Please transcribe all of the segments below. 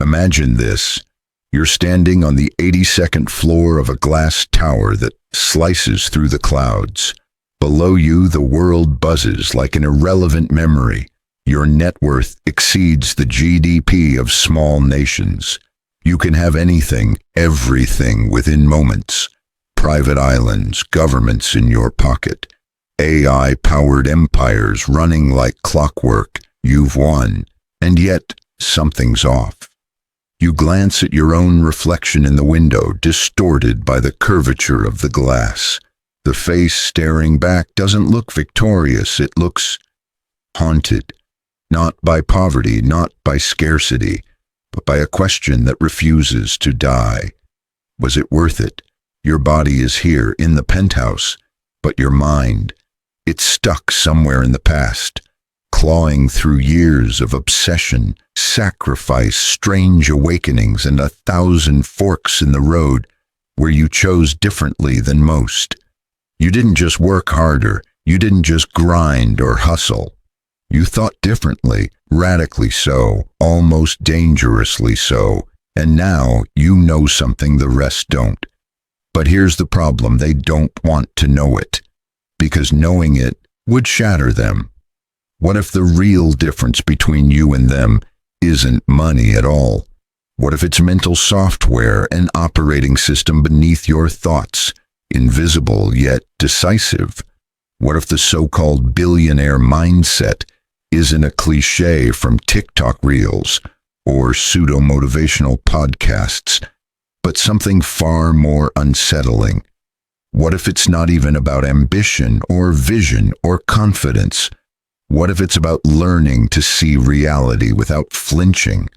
Imagine this. You're standing on the 82nd floor of a glass tower that slices through the clouds. Below you, the world buzzes like an irrelevant memory. Your net worth exceeds the GDP of small nations. You can have anything, everything within moments. Private islands, governments in your pocket. AI-powered empires running like clockwork. You've won. And yet, something's off. You glance at your own reflection in the window, distorted by the curvature of the glass. The face staring back doesn't look victorious, it looks haunted. Not by poverty, not by scarcity, but by a question that refuses to die. Was it worth it? Your body is here, in the penthouse, but your mind, it's stuck somewhere in the past, clawing through years of obsession, sacrifice, strange awakenings, and 1,000 forks in the road where you chose differently than most. You didn't just work harder, you didn't just grind or hustle. You thought differently, radically so, almost dangerously so, and now you know something the rest don't. But here's the problem, they don't want to know it, because knowing it would shatter them. What if the real difference between you and them isn't money at all? What if it's mental software, an operating system beneath your thoughts, invisible yet decisive? What if the so-called billionaire mindset isn't a cliché from TikTok reels or pseudo-motivational podcasts, but something far more unsettling? What if it's not even about ambition or vision or confidence? What if it's about learning to see reality without flinching?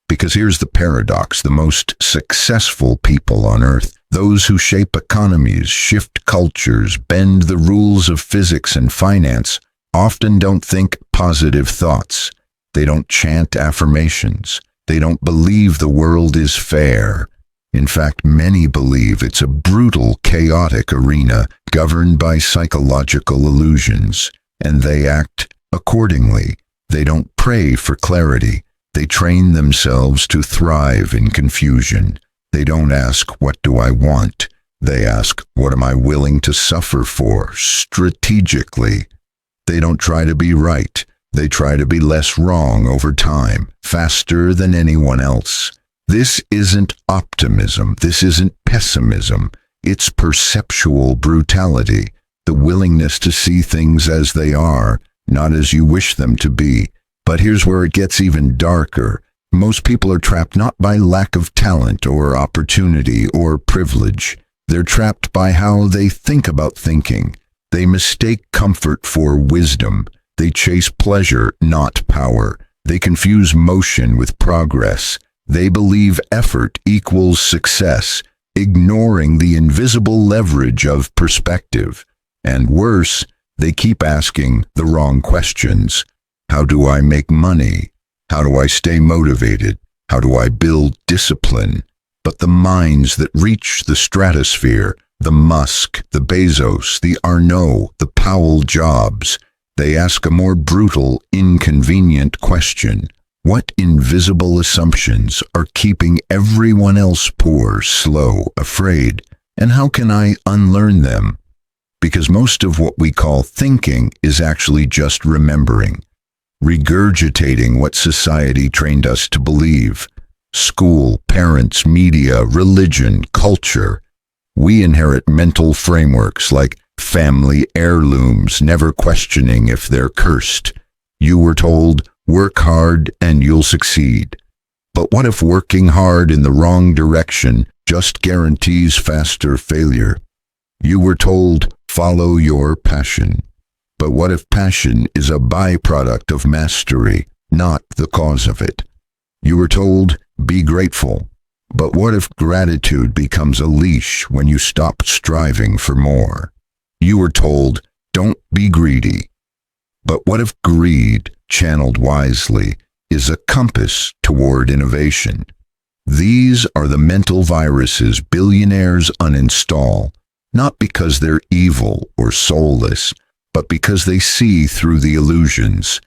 Because here's the paradox, the most successful people on earth, those who shape economies, shift cultures, bend the rules of physics and finance, often don't think positive thoughts. They don't chant affirmations. They don't believe the world is fair. In fact, many believe it's a brutal, chaotic arena governed by psychological illusions, and they act accordingly. They don't pray for clarity. They train themselves to thrive in confusion. They don't ask, "What do I want?" They ask, "What am I willing to suffer for?" strategically. They don't try to be right. They try to be less wrong over time, faster than anyone else. This isn't optimism. This isn't pessimism. It's perceptual brutality, the willingness to see things as they are, not as you wish them to be. But here's where it gets even darker. Most people are trapped not by lack of talent or opportunity or privilege. They're trapped by how they think about thinking. They mistake comfort for wisdom. They chase pleasure, not power. They confuse motion with progress. They believe effort equals success, ignoring the invisible leverage of perspective. And worse, they keep asking the wrong questions. How do I make money? How do I stay motivated? How do I build discipline? But the minds that reach the stratosphere, the Musk, the Bezos, the Arnault, the Powell Jobs, they ask a more brutal, inconvenient question. What invisible assumptions are keeping everyone else poor, slow, afraid? And how can I unlearn them? Because most of what we call thinking is actually just remembering, regurgitating what society trained us to believe. School, parents, media, religion, culture. We inherit mental frameworks like family heirlooms, never questioning if they're cursed. You were told, work hard and you'll succeed. But what if working hard in the wrong direction just guarantees faster failure? You were told, follow your passion. But what if passion is a byproduct of mastery, not the cause of it? You were told, be grateful. But what if gratitude becomes a leash when you stop striving for more? You were told, don't be greedy. But what if greed, channeled wisely, is a compass toward innovation? These are the mental viruses billionaires uninstall, not because they're evil or soulless, but because they see through the illusions.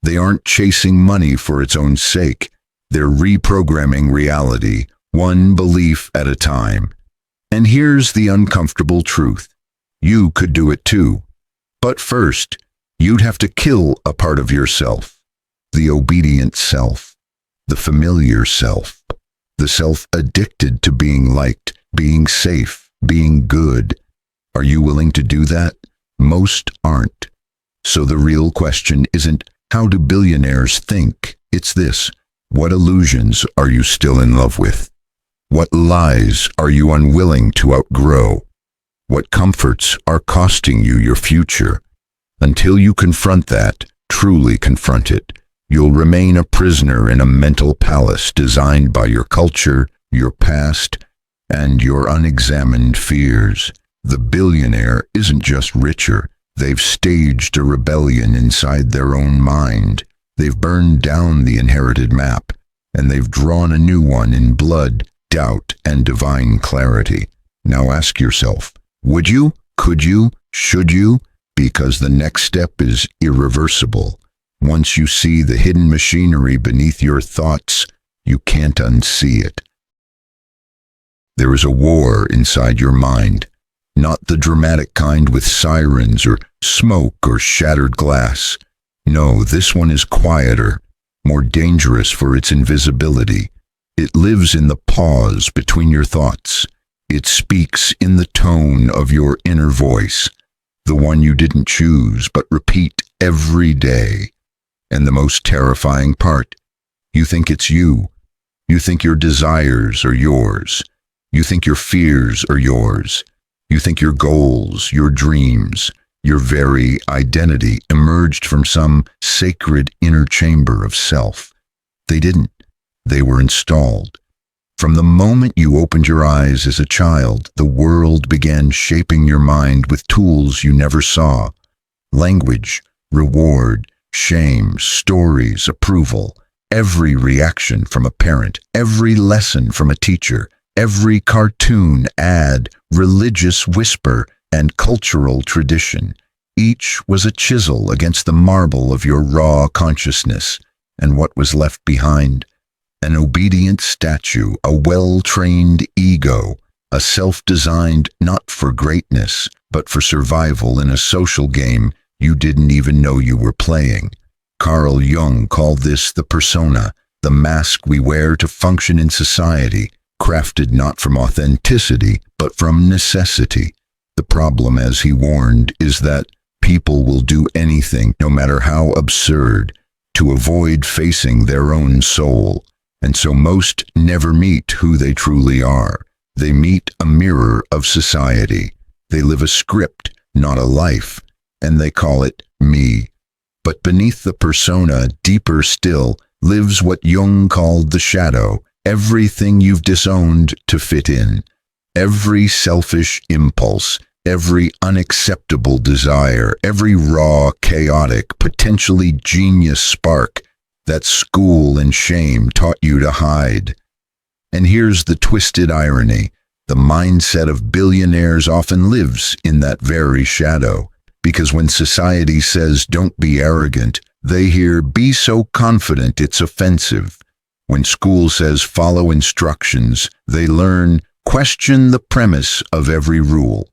They aren't chasing money for its own sake. They're reprogramming reality, one belief at a time. And here's the uncomfortable truth. You could do it too. But first, you'd have to kill a part of yourself. The obedient self. The familiar self. The self addicted to being liked, being safe, being good. Are you willing to do that? Most aren't. So the real question isn't, how do billionaires think? It's this: what illusions are you still in love with? What lies are you unwilling to outgrow? What comforts are costing you your future? Until you confront that, truly confront it, you'll remain a prisoner in a mental palace designed by your culture, your past, and your unexamined fears. The billionaire isn't just richer. They've staged a rebellion inside their own mind. They've burned down the inherited map, and they've drawn a new one in blood, doubt, and divine clarity. Now ask yourself, would you? Could you? Should you? Because the next step is irreversible. Once you see the hidden machinery beneath your thoughts, you can't unsee it. There is a war inside your mind, not the dramatic kind with sirens or smoke or shattered glass. No, this one is quieter, more dangerous for its invisibility. It lives in the pause between your thoughts. It speaks in the tone of your inner voice, the one you didn't choose but repeat every day. And the most terrifying part, you think it's you. You think your desires are yours. You think your fears are yours. You think your goals, your dreams, your very identity emerged from some sacred inner chamber of self. They didn't. They were installed. From the moment you opened your eyes as a child, the world began shaping your mind with tools you never saw. Language, reward, shame, stories, approval. Every reaction from a parent, every lesson from a teacher, every cartoon, ad, religious whisper, and cultural tradition. Each was a chisel against the marble of your raw consciousness. And what was left behind? An obedient statue, a well-trained ego, a self-designed not for greatness, but for survival in a social game you didn't even know you were playing. Carl Jung called this the persona, the mask we wear to function in society, crafted not from authenticity, but from necessity. The problem, as he warned, is that people will do anything, no matter how absurd, to avoid facing their own soul. And so most never meet who they truly are. They meet a mirror of society. They live a script, not a life, and they call it me. But beneath the persona, deeper still, lives what Jung called the shadow, everything you've disowned to fit in. Every selfish impulse, every unacceptable desire, every raw, chaotic, potentially genius spark that school and shame taught you to hide. And here's the twisted irony. The mindset of billionaires often lives in that very shadow, because when society says don't be arrogant, they hear be so confident it's offensive. When school says follow instructions, they learn question the premise of every rule.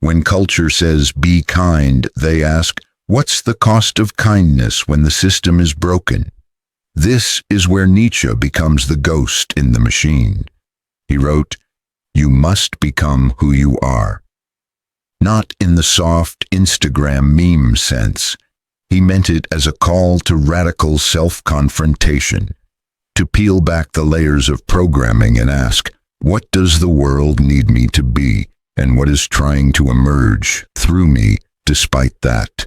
When culture says be kind, they ask, what's the cost of kindness when the system is broken? This is where Nietzsche becomes the ghost in the machine. He wrote, you must become who you are. Not in the soft Instagram meme sense. He meant it as a call to radical self-confrontation, to peel back the layers of programming and ask, what does the world need me to be, and what is trying to emerge through me despite that?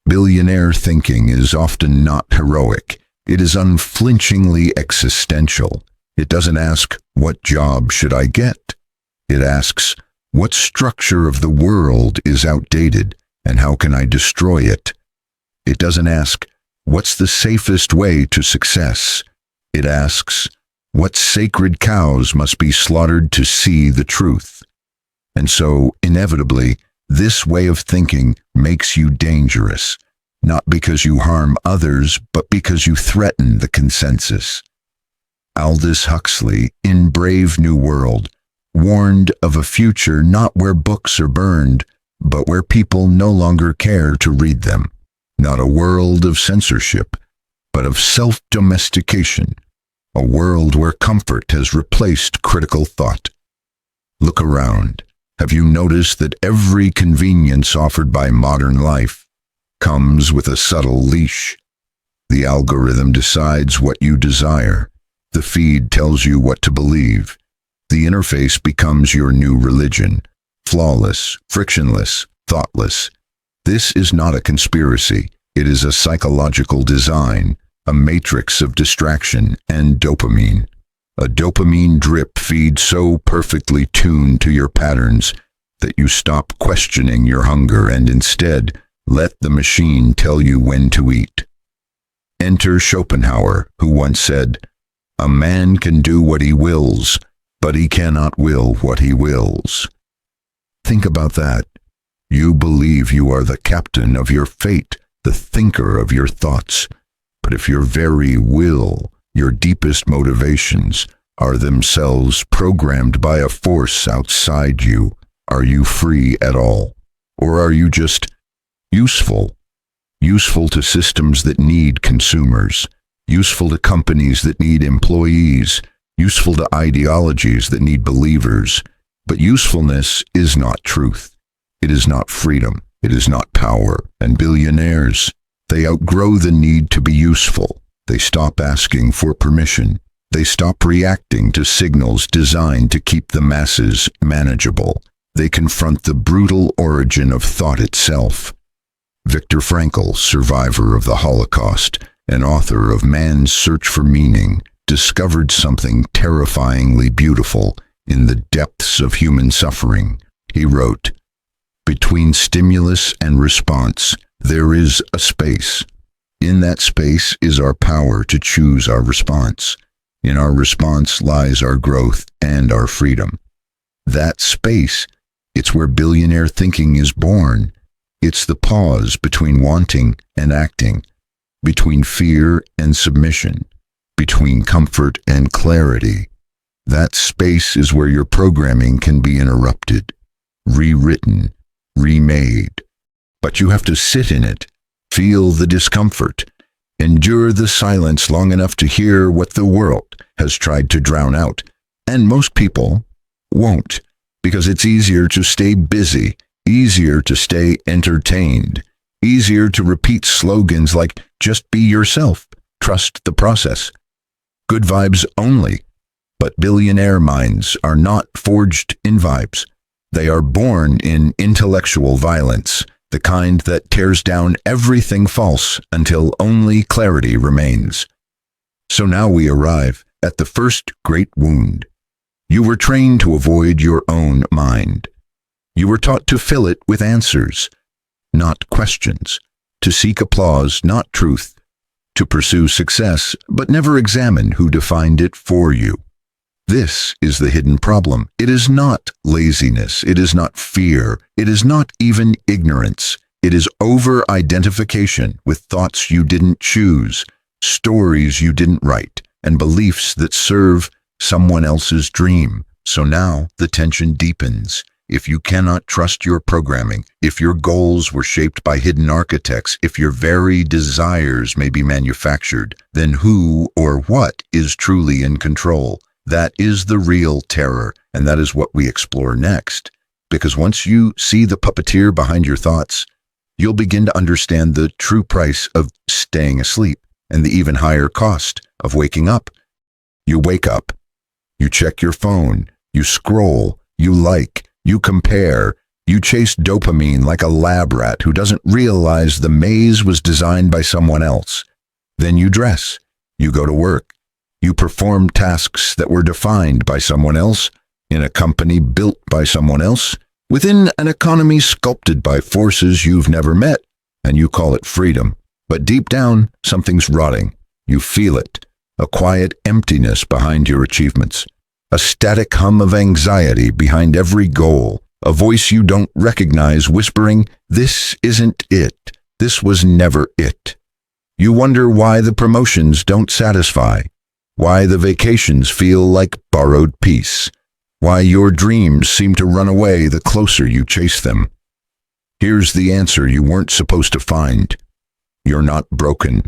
Billionaire thinking is often not heroic. It is unflinchingly existential. It doesn't ask, what job should I get? It asks, what structure of the world is outdated, and how can I destroy it? It doesn't ask, what's the safest way to success? It asks, what sacred cows must be slaughtered to see the truth? And so, inevitably, this way of thinking makes you dangerous. not because you harm others, but because you threaten the consensus. Aldous Huxley, in Brave New World, warned of a future not where books are burned, but where people no longer care to read them. Not a world of censorship, but of self-domestication. A world where comfort has replaced critical thought. Look around. Have you noticed that every convenience offered by modern life comes with a subtle leash? The algorithm decides what you desire. The feed tells you what to believe. The interface becomes your new religion. Flawless, frictionless, thoughtless. This is not a conspiracy. It is a psychological design, a matrix of distraction and dopamine. A dopamine drip feed so perfectly tuned to your patterns that you stop questioning your hunger and instead let the machine tell you when to eat. Enter Schopenhauer, who once said, "A man can do what he wills, but he cannot will what he wills." Think about that. You believe you are the captain of your fate, the thinker of your thoughts. But if your very will, your deepest motivations, are themselves programmed by a force outside you, are you free at all? Or are you just useful? Useful to systems that need consumers, useful to companies that need employees, useful to ideologies that need believers. But usefulness is not truth. It is not freedom. It is not power. And billionaires, they outgrow the need to be useful. They stop asking for permission. They stop reacting to signals designed to keep the masses manageable. They confront the brutal origin of thought itself. Viktor Frankl, survivor of the Holocaust and author of Man's Search for Meaning, discovered something terrifyingly beautiful in the depths of human suffering. He wrote, "Between stimulus and response, there is a space. In that space is our power to choose our response. In our response lies our growth and our freedom. That space, it's where billionaire thinking is born. It's the pause between wanting and acting, between fear and submission, between comfort and clarity. That space is where your programming can be interrupted, rewritten, remade. But you have to sit in it, feel the discomfort, endure the silence long enough to hear what the world has tried to drown out. And most people won't, because it's easier to stay busy, easier to stay entertained, easier to repeat slogans like, just be yourself, trust the process. Good vibes only. But billionaire minds are not forged in vibes. They are born in intellectual violence, the kind that tears down everything false until only clarity remains. So now we arrive at the first great wound. You were trained to avoid your own mind. You were taught to fill it with answers, not questions, to seek applause, not truth, to pursue success, but never examine who defined it for you. This is the hidden problem. It is not laziness. It is not fear. It is not even ignorance. It is over-identification with thoughts you didn't choose, stories you didn't write, and beliefs that serve someone else's dream. So now the tension deepens. If you cannot trust your programming, if your goals were shaped by hidden architects, if your very desires may be manufactured, then who or what is truly in control? That is the real terror, and that is what we explore next. Because once you see the puppeteer behind your thoughts, you'll begin to understand the true price of staying asleep and the even higher cost of waking up. You wake up, you check your phone, you scroll, you like, you compare, you chase dopamine like a lab rat who doesn't realize the maze was designed by someone else. Then you dress, you go to work. You perform tasks that were defined by someone else, in a company built by someone else, within an economy sculpted by forces you've never met, and you call it freedom. But deep down, something's rotting. You feel it, a quiet emptiness behind your achievements, a static hum of anxiety behind every goal, a voice you don't recognize whispering, "This isn't it." This was never it. You wonder why the promotions don't satisfy, why the vacations feel like borrowed peace, why your dreams seem to run away the closer you chase them. Here's the answer you weren't supposed to find. You're not broken.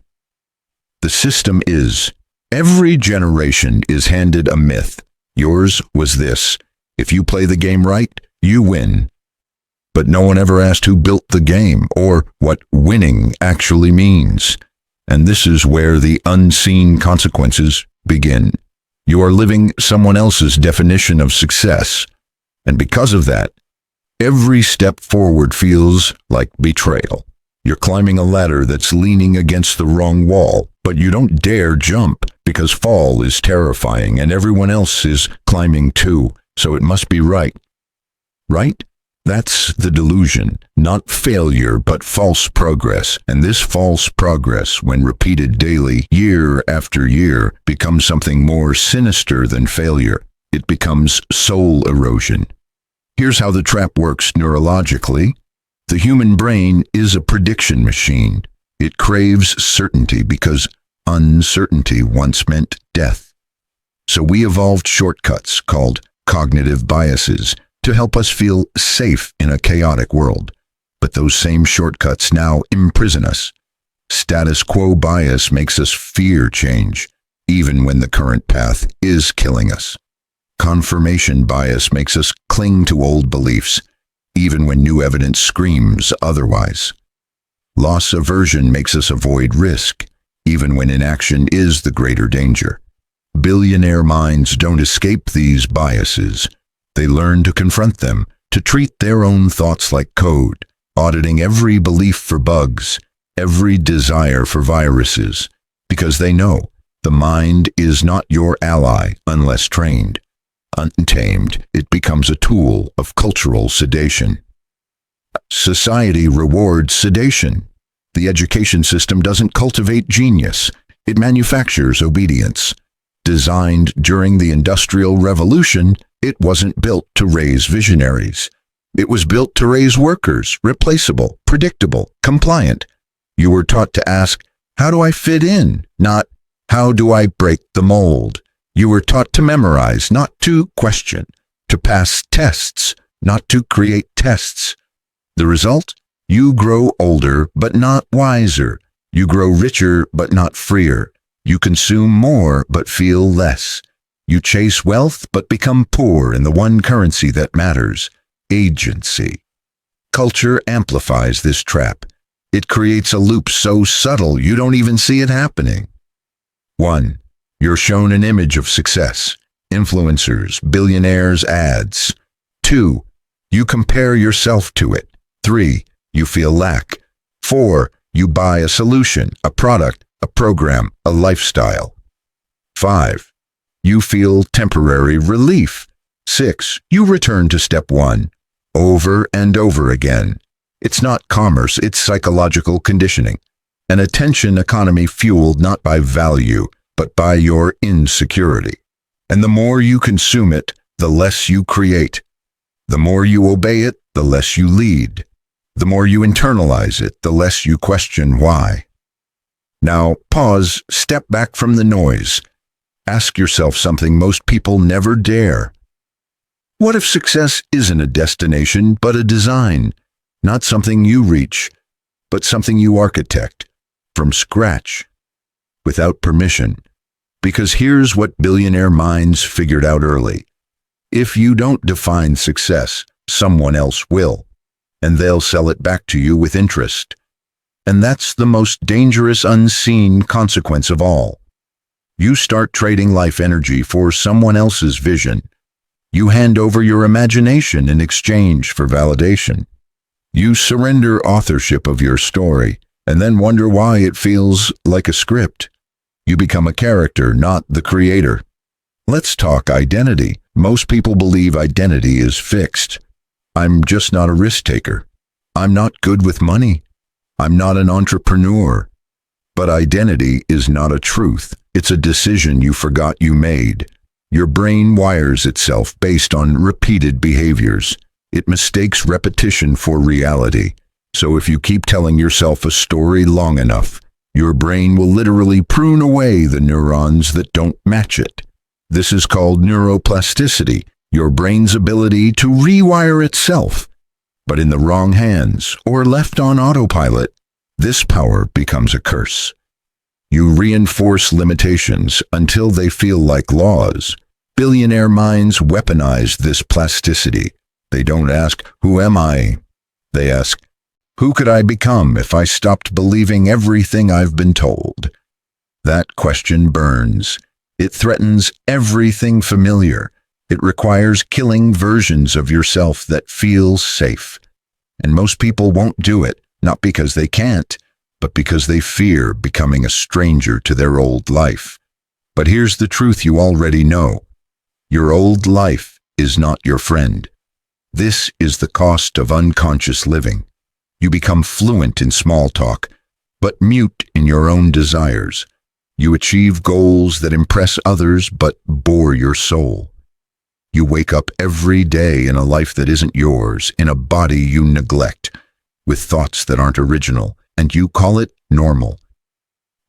The system is. Every generation is handed a myth. Yours was this: if you play the game right, you win. But no one ever asked who built the game or what winning actually means. And this is where the unseen consequences begin. You are living someone else's definition of success. And because of that, every step forward feels like betrayal. You're climbing a ladder that's leaning against the wrong wall, but you don't dare jump because fall is terrifying and everyone else is climbing too, so it must be right. Right? That's the delusion, not failure, but false progress. And this false progress, when repeated daily, year after year, becomes something more sinister than failure. It becomes soul erosion. Here's how the trap works neurologically. The human brain is a prediction machine. It craves certainty because uncertainty once meant death. So we evolved shortcuts called cognitive biases to help us feel safe in a chaotic world. But those same shortcuts now imprison us. Status quo bias makes us fear change, even when the current path is killing us. Confirmation bias makes us cling to old beliefs, even when new evidence screams otherwise. Loss aversion makes us avoid risk, even when inaction is the greater danger. Billionaire minds don't escape these biases. They learn to confront them, to treat their own thoughts like code, auditing every belief for bugs, every desire for viruses, because they know the mind is not your ally unless trained. Untamed, it becomes a tool of cultural sedation. Society rewards sedation. The education system doesn't cultivate genius. It manufactures obedience. Designed during the Industrial Revolution, it wasn't built to raise visionaries. It was built to raise workers, replaceable, predictable, compliant. You were taught to ask, how do I fit in? Not, how do I break the mold? You were taught to memorize, not to question, to pass tests, not to create tests. The result? You grow older, but not wiser. You grow richer, but not freer. You consume more, but feel less. You chase wealth, but become poor in the one currency that matters: agency. Culture amplifies this trap. It creates a loop so subtle you don't even see it happening. 1. You're shown an image of success. Influencers, billionaires, ads. 2. You compare yourself to it. 3. You feel lack. 4. You buy a solution, a product, a program, a lifestyle. 5. You feel temporary relief. 6. You return to step 1, over and over again. It's not commerce, it's psychological conditioning. An attention economy fueled not by value, but by your insecurity. And the more you consume it, the less you create. The more you obey it, the less you lead. The more you internalize it, the less you question why. Now, pause, step back from the noise. Ask yourself something most people never dare. What if success isn't a destination, but a design? Not something you reach, but something you architect, from scratch, without permission. Because here's what billionaire minds figured out early. If you don't define success, someone else will, and they'll sell it back to you with interest. And that's the most dangerous unseen consequence of all. You start trading life energy for someone else's vision. You hand over your imagination in exchange for validation. You surrender authorship of your story, and then wonder why it feels like a script. You become a character, not the creator. Let's talk identity. Most people believe identity is fixed. I'm just not a risk taker. I'm not good with money. I'm not an entrepreneur. But identity is not a truth. It's a decision you forgot you made. Your brain wires itself based on repeated behaviors. It mistakes repetition for reality. So if you keep telling yourself a story long enough, your brain will literally prune away the neurons that don't match it. This is called neuroplasticity, your brain's ability to rewire itself. But in the wrong hands or left on autopilot, this power becomes a curse. You reinforce limitations until they feel like laws. Billionaire minds weaponize this plasticity. They don't ask, "Who am I?" They ask, "Who could I become if I stopped believing everything I've been told?" That question burns. It threatens everything familiar. It requires killing versions of yourself that feel safe. And most people won't do it, not because they can't, but because they fear becoming a stranger to their old life. But here's the truth you already know. Your old life is not your friend. This is the cost of unconscious living. You become fluent in small talk, but mute in your own desires. You achieve goals that impress others but bore your soul. You wake up every day in a life that isn't yours, in a body you neglect, with thoughts that aren't original, and you call it normal.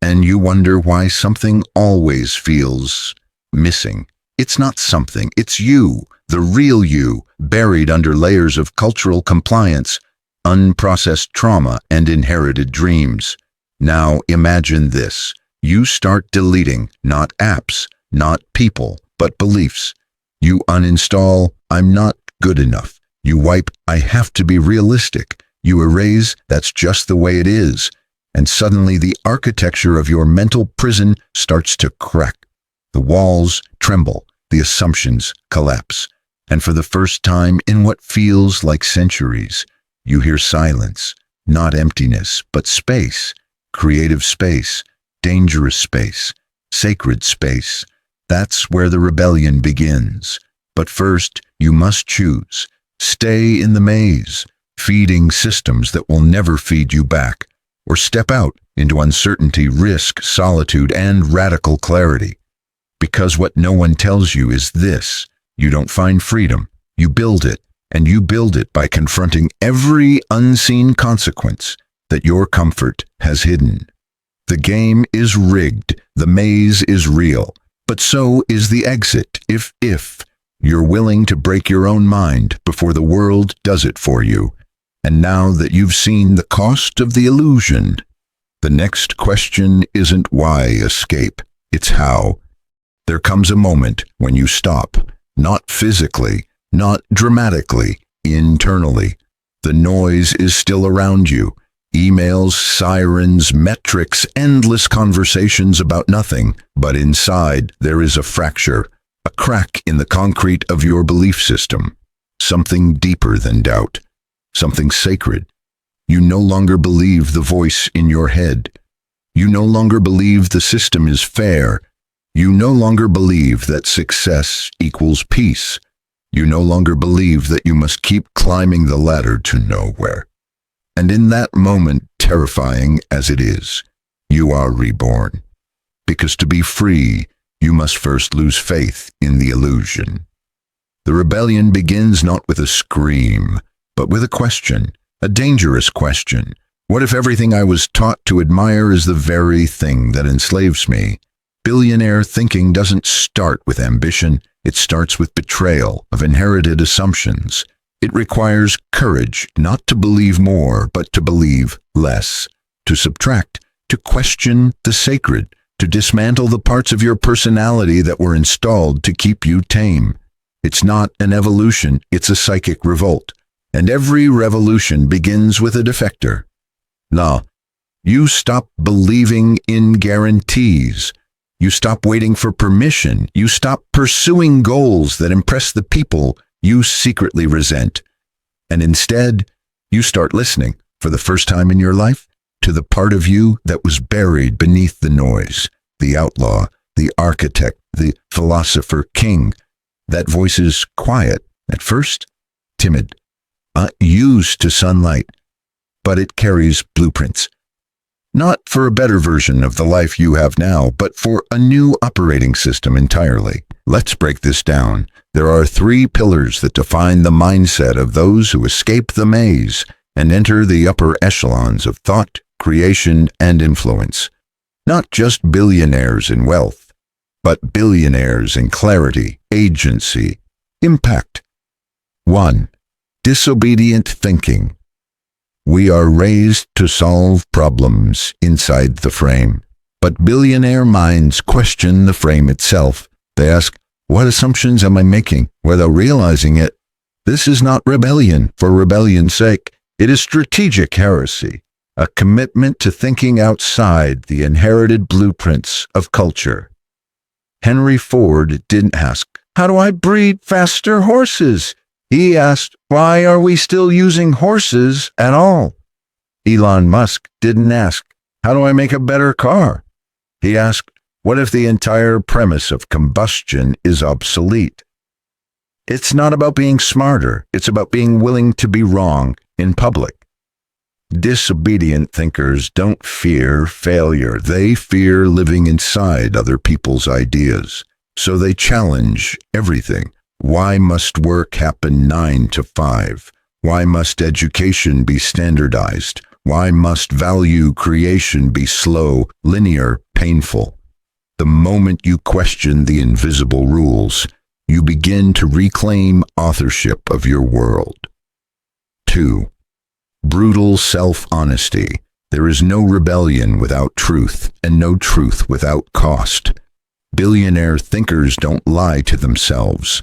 And you wonder why something always feels missing. It's not something, it's you, the real you, buried under layers of cultural compliance, unprocessed trauma, and inherited dreams. Now imagine this. You start deleting, not apps, not people, but beliefs. You uninstall, "I'm not good enough." You wipe, "I have to be realistic." You erase, "That's just the way it is." And suddenly the architecture of your mental prison starts to crack. The walls tremble, the assumptions collapse. And for the first time in what feels like centuries, you hear silence, not emptiness, but space, creative space, dangerous space, sacred space. That's where the rebellion begins. But first, you must choose. Stay in the maze, feeding systems that will never feed you back, or step out into uncertainty, risk, solitude, and radical clarity. Because what no one tells you is this: you don't find freedom, you build it, and you build it by confronting every unseen consequence that your comfort has hidden. The game is rigged, the maze is real, but so is the exit if you're willing to break your own mind before the world does it for you. And now that you've seen the cost of the illusion, the next question isn't why escape, it's how. There comes a moment when you stop, not physically, not dramatically, internally. The noise is still around you. Emails, sirens, metrics, endless conversations about nothing. But inside, there is a fracture, a crack in the concrete of your belief system. Something deeper than doubt. Something sacred. You no longer believe the voice in your head. You no longer believe the system is fair. You no longer believe that success equals peace. You no longer believe that you must keep climbing the ladder to nowhere. And in that moment, terrifying as it is, you are reborn. Because to be free, you must first lose faith in the illusion. The rebellion begins not with a scream, but with a question, a dangerous question. What if everything I was taught to admire is the very thing that enslaves me? Billionaire thinking doesn't start with ambition, it starts with betrayal of inherited assumptions. It requires courage not to believe more, but to believe less, to subtract, to question the sacred, to dismantle the parts of your personality that were installed to keep you tame. It's not an evolution, it's a psychic revolt. And every revolution begins with a defector. Now, you stop believing in guarantees. You stop waiting for permission. You stop pursuing goals that impress the people you secretly resent. And instead, you start listening, for the first time in your life, to the part of you that was buried beneath the noise, the outlaw, the architect, the philosopher king. That voice is quiet, at first, timid, used to sunlight, but it carries blueprints. Not for a better version of the life you have now, but for a new operating system entirely. Let's break this down. There are 3 pillars that define the mindset of those who escape the maze, and enter the upper echelons of thought, creation, and influence. Not just billionaires in wealth, but billionaires in clarity, agency, impact. 1. Disobedient thinking. We are raised to solve problems inside the frame, but billionaire minds question the frame itself. They ask, what assumptions am I making? Without realizing it, this is not rebellion for rebellion's sake. It is strategic heresy, a commitment to thinking outside the inherited blueprints of culture. Henry Ford didn't ask, how do I breed faster horses? He asked, why are we still using horses at all? Elon Musk didn't ask, how do I make a better car? He asked, what if the entire premise of combustion is obsolete? It's not about being smarter, it's about being willing to be wrong in public. Disobedient thinkers don't fear failure, they fear living inside other people's ideas. So they challenge everything. Why must work happen 9 to 5? Why must education be standardized? Why must value creation be slow, linear, painful? The moment you question the invisible rules, you begin to reclaim authorship of your world. 2. Brutal self-honesty. There is no rebellion without truth, and no truth without cost. Billionaire thinkers don't lie to themselves.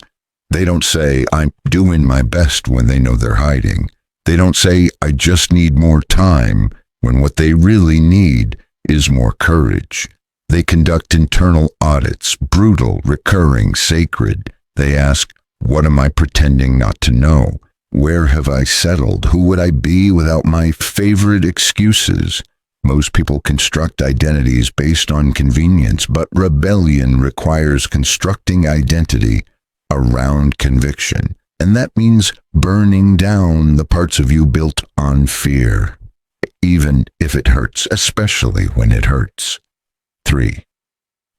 They don't say, I'm doing my best when they know they're hiding. They don't say, I just need more time, when what they really need is more courage. They conduct internal audits, brutal, recurring, sacred. They ask, what am I pretending not to know? Where have I settled? Who would I be without my favorite excuses? Most people construct identities based on convenience, but rebellion requires constructing identity around conviction. And that means burning down the parts of you built on fear, even if it hurts, especially when it hurts. 3.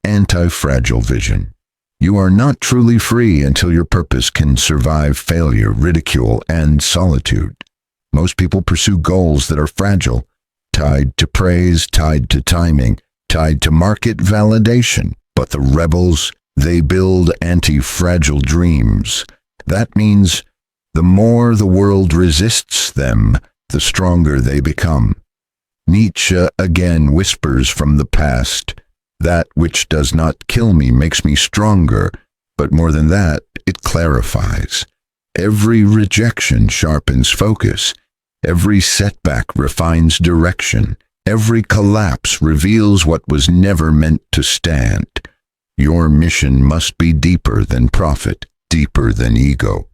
Anti-fragile vision. You are not truly free until your purpose can survive failure, ridicule, and solitude. Most people pursue goals that are fragile, tied to praise, tied to timing, tied to market validation. But the rebels, they build anti-fragile dreams. That means the more the world resists them, the stronger they become. Nietzsche again whispers from the past, that which does not kill me makes me stronger, but more than that, it clarifies. Every rejection sharpens focus. Every setback refines direction. Every collapse reveals what was never meant to stand. Your mission must be deeper than profit, deeper than ego,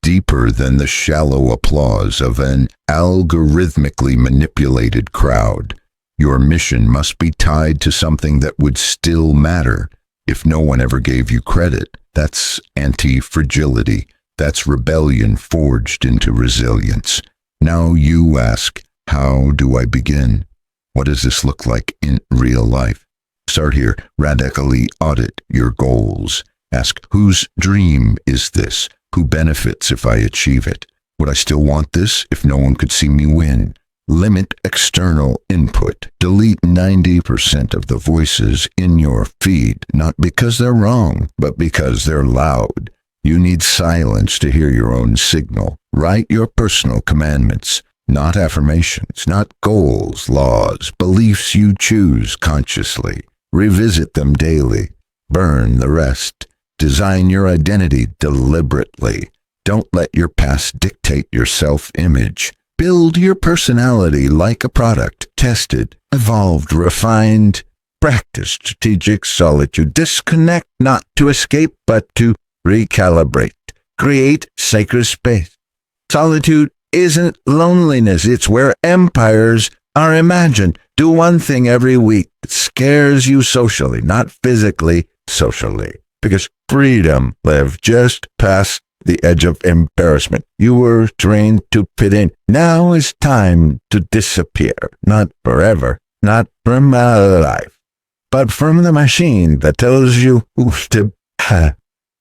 deeper than the shallow applause of an algorithmically manipulated crowd. Your mission must be tied to something that would still matter if no one ever gave you credit. That's anti-fragility. That's rebellion forged into resilience. Now you ask, how do I begin? What does this look like in real life? Start here. Radically audit your goals. Ask, whose dream is this? Who benefits if I achieve it? Would I still want this if no one could see me win? Limit external input. Delete 90% of the voices in your feed, not because they're wrong, but because they're loud. You need silence to hear your own signal. Write your personal commandments, not affirmations, not goals, laws, beliefs you choose consciously. Revisit them daily. Burn the rest. Design your identity deliberately. Don't let your past dictate your self-image. Build your personality like a product, tested, evolved, refined. Practice strategic solitude. Disconnect not to escape, but to recalibrate. Create sacred space. Solitude isn't loneliness. It's where empires are imagined. Do one thing every week that scares you socially, not physically, socially. Because freedom lives just past the edge of embarrassment. You were trained to fit in. Now is time to disappear. Not forever, not from my life, but from the machine that tells you to.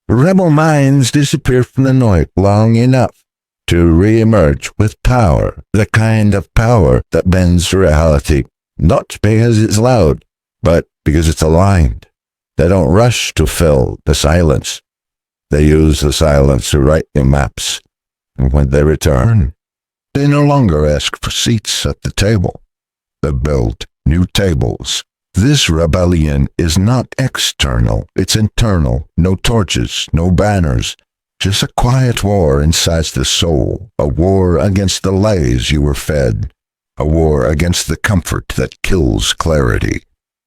Rebel minds disappear from the noise long enough to re-emerge with power, the kind of power that bends reality, not because it's loud, but because it's aligned. They don't rush to fill the silence. They use the silence to write new maps. And when they return, they no longer ask for seats at the table. They build new tables. This rebellion is not external, it's internal. No torches, no banners, just a quiet war inside the soul, a war against the lies you were fed, a war against the comfort that kills clarity,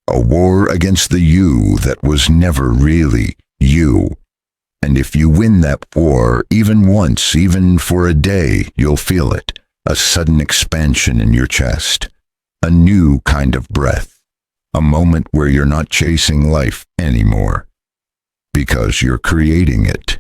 a war against the you that was never really you. And if you win that war, even once, even for a day, you'll feel it, a sudden expansion in your chest, a new kind of breath, a moment where you're not chasing life anymore, because you're creating it.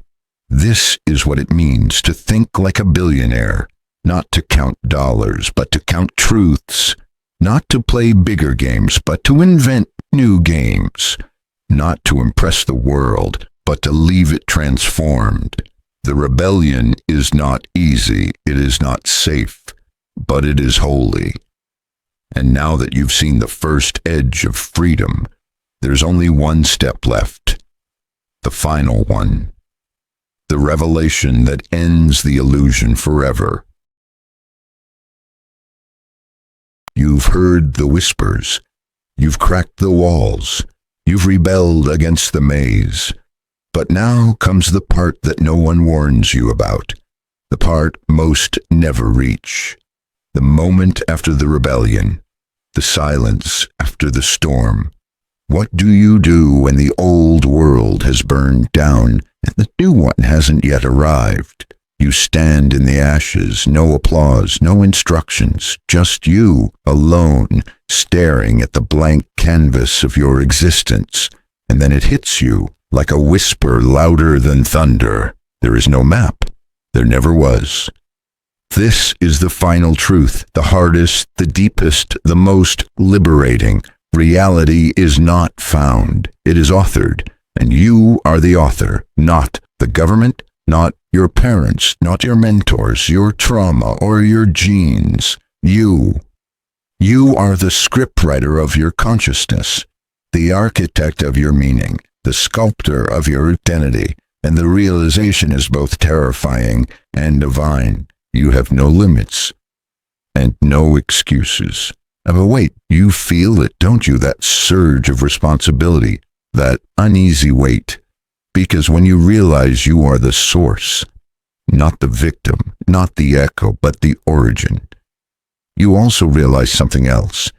This is what it means to think like a billionaire, not to count dollars, but to count truths, not to play bigger games, but to invent new games, not to impress the world, but to leave it transformed. The rebellion is not easy, it is not safe, but it is holy. And now that you've seen the first edge of freedom, there's only one step left, the final one. The revelation that ends the illusion forever. You've heard the whispers. You've cracked the walls. You've rebelled against the maze. But now comes the part that no one warns you about, the part most never reach. The moment after the rebellion, the silence after the storm. What do you do when the old world has burned down and the new one hasn't yet arrived? You stand in the ashes, no applause, no instructions, just you, alone, staring at the blank canvas of your existence. And then it hits you like a whisper louder than thunder. There is no map. There never was. This is the final truth, the hardest, the deepest, the most liberating. Reality is not found. It is authored, and you are the author, not the government, not your parents, not your mentors, your trauma, or your genes. You. You are the scriptwriter of your consciousness, the architect of your meaning, the sculptor of your identity, and the realization is both terrifying and divine. You have no limits and no excuses. But wait, you feel it, don't you? That surge of responsibility, that uneasy weight. Because when you realize you are the source, not the victim, not the echo, but the origin, you also realize something else.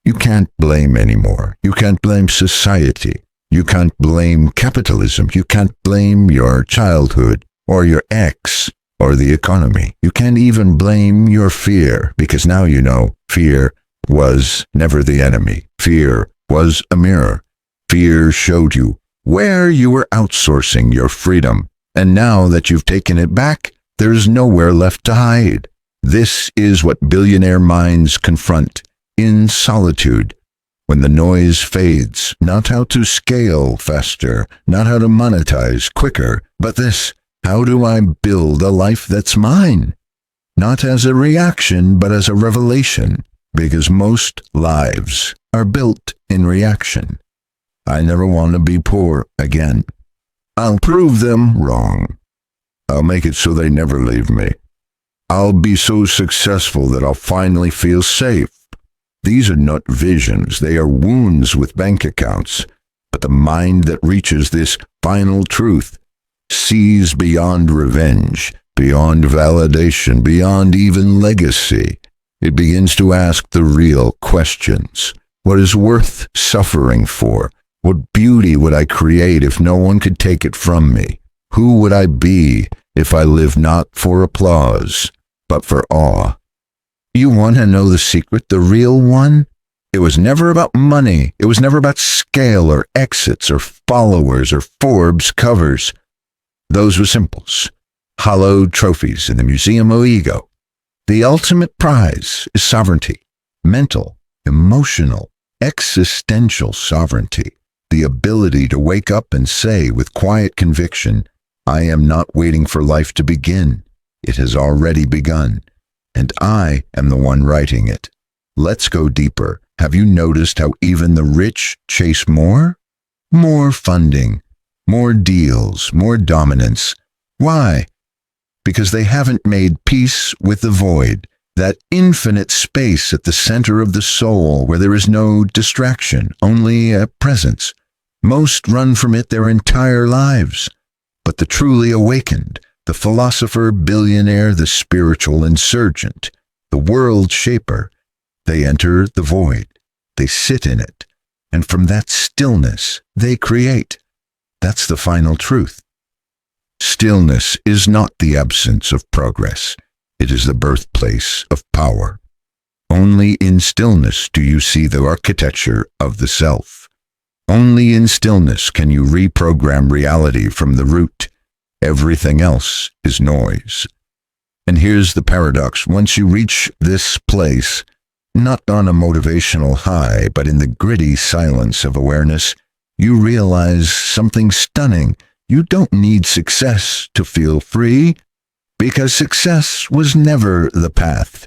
You can't blame anymore. You can't blame society. You can't blame capitalism. You can't blame your childhood or your ex or the economy. You can't even blame your fear, because now you know fear was never the enemy. Fear was a mirror. Fear showed you where you were outsourcing your freedom. And now that you've taken it back, there's nowhere left to hide. This is what billionaire minds confront in solitude. When the noise fades, not how to scale faster, not how to monetize quicker, but this: how do I build a life that's mine? Not as a reaction, but as a revelation, because most lives are built in reaction. I never want to be poor again. I'll prove them wrong. I'll make it so they never leave me. I'll be so successful that I'll finally feel safe. These are not visions, they are wounds with bank accounts. But the mind that reaches this final truth sees beyond revenge, beyond validation, beyond even legacy. It begins to ask the real questions. What is worth suffering for? What beauty would I create if no one could take it from me? Who would I be if I lived not for applause, but for awe? You want to know the secret, the real one? It was never about money. It was never about scale or exits or followers or Forbes covers. Those were simples, hollowed trophies in the Museum of Ego. The ultimate prize is sovereignty, mental, emotional, existential sovereignty, the ability to wake up and say with quiet conviction, I am not waiting for life to begin. It has already begun, and I am the one writing it. Let's go deeper. Have you noticed how even the rich chase more? More funding, more deals, more dominance. Why? Because they haven't made peace with the void, that infinite space at the center of the soul where there is no distraction, only a presence. Most run from it their entire lives. But the truly awakened, the philosopher, billionaire, the spiritual insurgent, the world shaper, they enter the void. They sit in it. And from that stillness, they create. That's the final truth. Stillness is not the absence of progress. It is the birthplace of power. Only in stillness do you see the architecture of the self. Only in stillness can you reprogram reality from the root. Everything else is noise. And here's the paradox. Once you reach this place, not on a motivational high, but in the gritty silence of awareness, you realize something stunning. You don't need success to feel free, because success was never the path.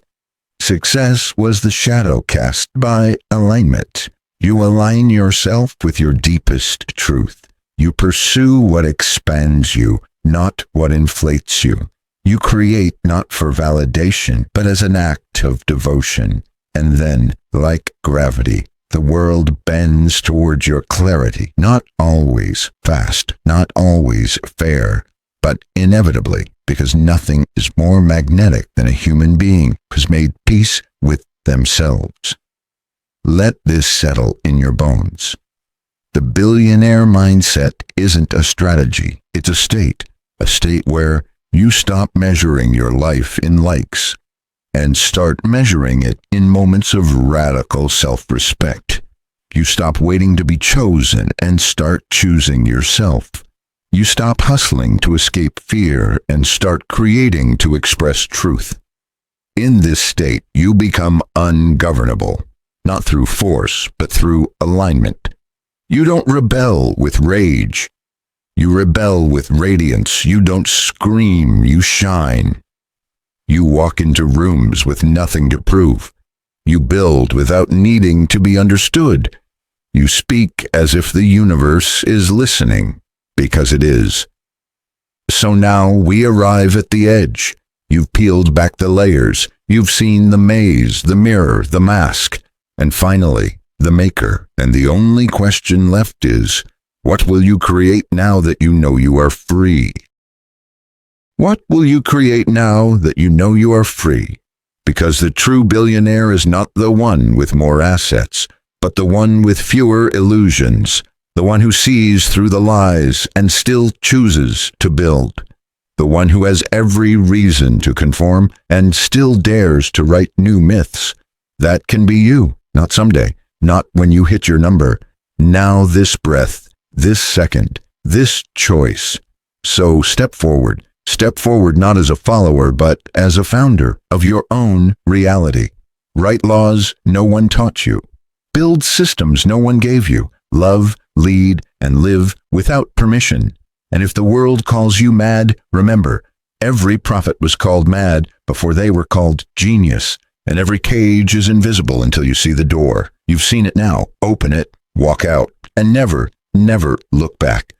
Success was the shadow cast by alignment. You align yourself with your deepest truth. You pursue what expands you, not what inflates you. You create not for validation, but as an act of devotion. And then, like gravity, the world bends towards your clarity, not always fast, not always fair, but inevitably, because nothing is more magnetic than a human being who has made peace with themselves. Let this settle in your bones. The billionaire mindset isn't a strategy, it's a state where you stop measuring your life in likes and start measuring it in moments of radical self-respect. You stop waiting to be chosen and start choosing yourself. You stop hustling to escape fear and start creating to express truth. In this state, you become ungovernable, not through force, but through alignment. You don't rebel with rage. You rebel with radiance. You don't scream, you shine. You walk into rooms with nothing to prove. You build without needing to be understood. You speak as if the universe is listening, because it is. So now we arrive at the edge. You've peeled back the layers. You've seen the maze, the mirror, the mask, and finally, the maker. And the only question left is, what will you create now that you know you are free? What will you create now that you know you are free? Because the true billionaire is not the one with more assets, but the one with fewer illusions, the one who sees through the lies and still chooses to build, the one who has every reason to conform and still dares to write new myths. That can be you, not someday, not when you hit your number. Now this breath, this second, this choice. So step forward. Step forward not as a follower, but as a founder of your own reality. Write laws no one taught you. Build systems no one gave you. Love, lead, and live without permission. And if the world calls you mad, remember, every prophet was called mad before they were called genius. And every cage is invisible until you see the door. You've seen it now. Open it, walk out, and never, never look back.